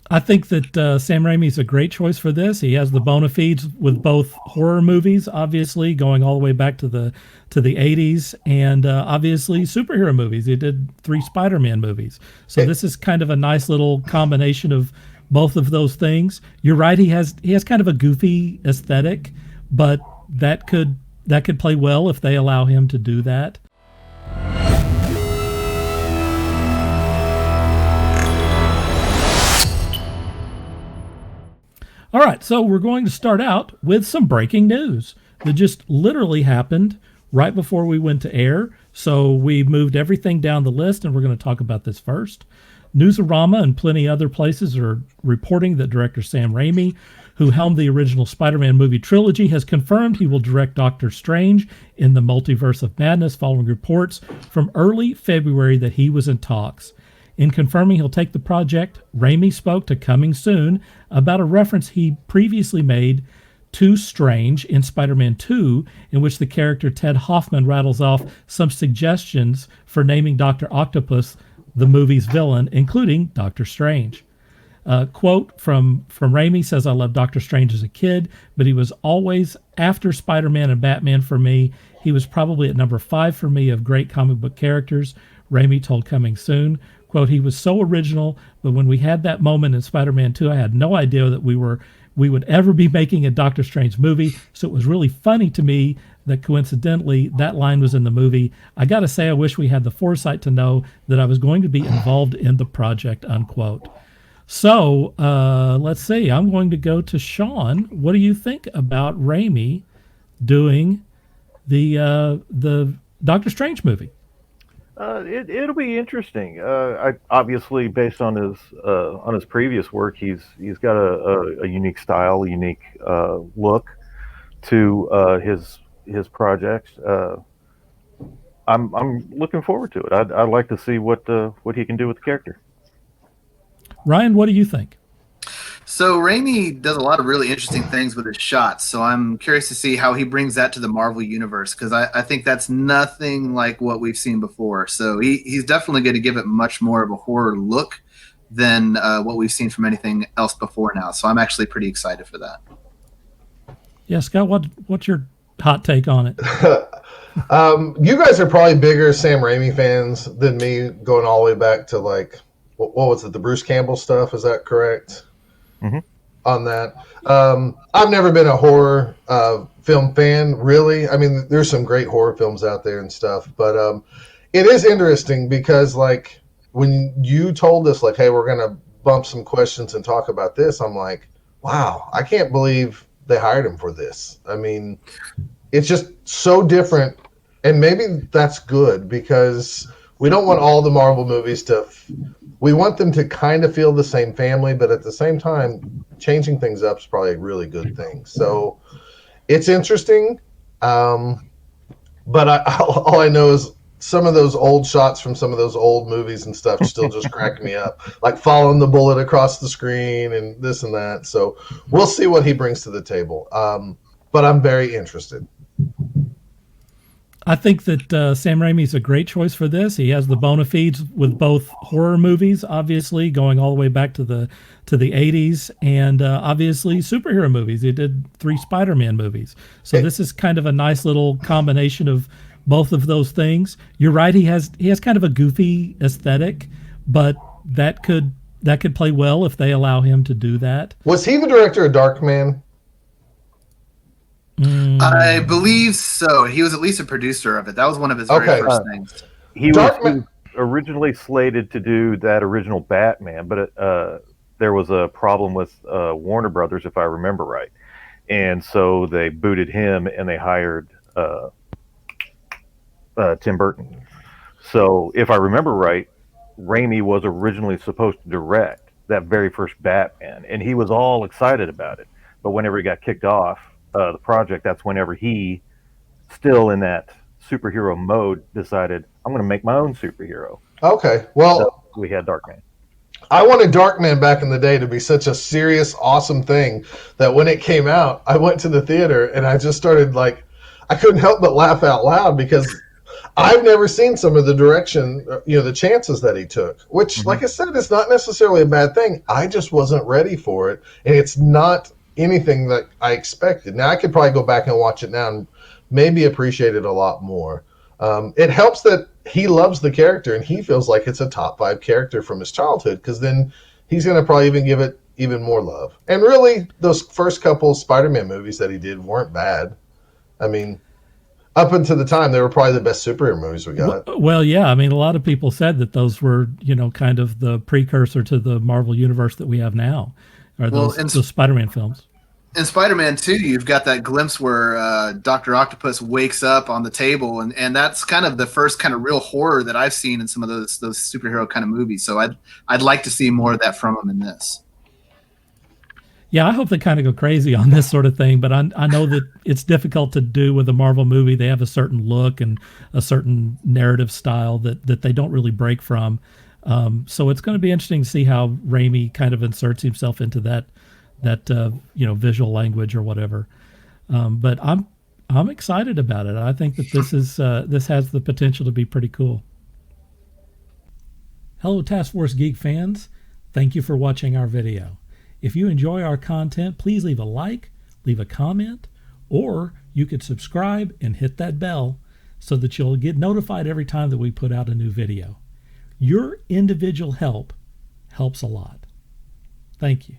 I think that Sam Raimi is a great choice for this. He has the bona fides with both horror movies, obviously going all the way back to the 80s, and obviously superhero movies. He did 3 Spider-Man movies, so It, this is kind of a nice little combination of both of those things. You're right; he has kind of a goofy aesthetic, but that could play well if they allow him to do that. All right, so we're going to start out with some breaking news that just literally happened right before we went to air. So we moved everything down the list, and we're going to talk about this first. Newsarama and plenty other places are reporting that director Sam Raimi, who helmed the original Spider-Man movie trilogy, has confirmed he will direct Doctor Strange in the Multiverse of Madness following reports from early February that he was in talks. In confirming he'll take the project, Raimi spoke to Coming Soon about a reference he previously made to Strange in Spider-Man 2, in which the character Ted Hoffman rattles off some suggestions for naming Dr. Octopus the movie's villain, including Doctor Strange. Quote from Raimi says, "I loved Doctor Strange as a kid, but he was always after Spider-Man and Batman for me. He was probably at number 5 for me of great comic book characters," Raimi told Coming Soon. Quote, "He was so original, but when we had that moment in Spider-Man 2, I had no idea that we would ever be making a Doctor Strange movie. So it was really funny to me that coincidentally that line was in the movie. I got to say, I wish we had the foresight to know that I was going to be involved in the project," unquote. So let's see. I'm going to go to Sean. What do you think about Raimi doing the Doctor Strange movie? It'll be interesting. Obviously, based on his previous work, he's got a unique style, a unique look to his projects. I'm looking forward to it. I'd like to see what he can do with the character. Ryan, what do you think? So Raimi does a lot of really interesting things with his shots. So I'm curious to see how he brings that to the Marvel universe, because I think that's nothing like what we've seen before. So he's definitely going to give it much more of a horror look than what we've seen from anything else before now. So I'm actually pretty excited for that. Yeah, Scott, what's your hot take on it? you guys are probably bigger Sam Raimi fans than me, going all the way back to like what was it, the Bruce Campbell stuff? Is that correct? Mm-hmm. On that, I've never been a horror film fan, really. I mean, there's some great horror films out there and stuff, but it is interesting because, like, when you told us, like, hey, we're gonna bump some questions and talk about this, I'm like, wow, I can't believe they hired him for this. I mean, it's just so different, and maybe that's good because we don't want all the Marvel movies to. We want them to kind of feel the same family, but at the same time, changing things up is probably a really good thing. So it's interesting, but all I know is some of those old shots from some of those old movies and stuff still just crack me up, like following the bullet across the screen and this and that. So we'll see what he brings to the table, but I'm very interested. I think that Sam Raimi is a great choice for this. He has the bona fides with both horror movies, obviously going all the way back to the 80s, and obviously superhero movies. He did 3 Spider-Man movies, so this is kind of a nice little combination of both of those things. You're right; he has kind of a goofy aesthetic, but that could play well if they allow him to do that. Was he the director of Darkman? I believe so. He was at least a producer of it. That was one of his very first things. He was originally slated to do that original Batman, but there was a problem with Warner Brothers, if I remember right, and so they booted him and they hired Tim Burton. So, if I remember right, Raimi was originally supposed to direct that very first Batman, and he was all excited about it. But whenever he got kicked off the project, that's whenever he, still in that superhero mode, decided, I'm going to make my own superhero. Okay, well, so we had Darkman. I wanted Darkman back in the day to be such a serious, awesome thing that when it came out, I went to the theater and I just started, like, I couldn't help but laugh out loud because I've never seen some of the direction, the chances that he took, which, like I said, is not necessarily a bad thing. I just wasn't ready for it, and it's not anything that I expected. Now, I could probably go back and watch it now and maybe appreciate it a lot more. It helps that he loves the character, and he feels like it's a top 5 character from his childhood, because then he's going to probably even give it even more love. And really, those first couple Spider-Man movies that he did weren't bad. I mean, up until the time, they were probably the best superhero movies we got. Well, yeah. I mean, a lot of people said that those were, kind of the precursor to the Marvel universe that we have now, or those Spider-Man films. In Spider-Man 2, you've got that glimpse where Dr. Octopus wakes up on the table, and that's kind of the first kind of real horror that I've seen in some of those superhero kind of movies. So I'd like to see more of that from him in this. Yeah, I hope they kind of go crazy on this sort of thing, but I know that it's difficult to do with a Marvel movie. They have a certain look and a certain narrative style that they don't really break from. So it's going to be interesting to see how Raimi kind of inserts himself into that visual language or whatever. But I'm excited about it. I think that this has the potential to be pretty cool. Hello, Taskforce Geek fans. Thank you for watching our video. If you enjoy our content, please leave a like, leave a comment, or you could subscribe and hit that bell so that you'll get notified every time that we put out a new video. Your individual help helps a lot. Thank you.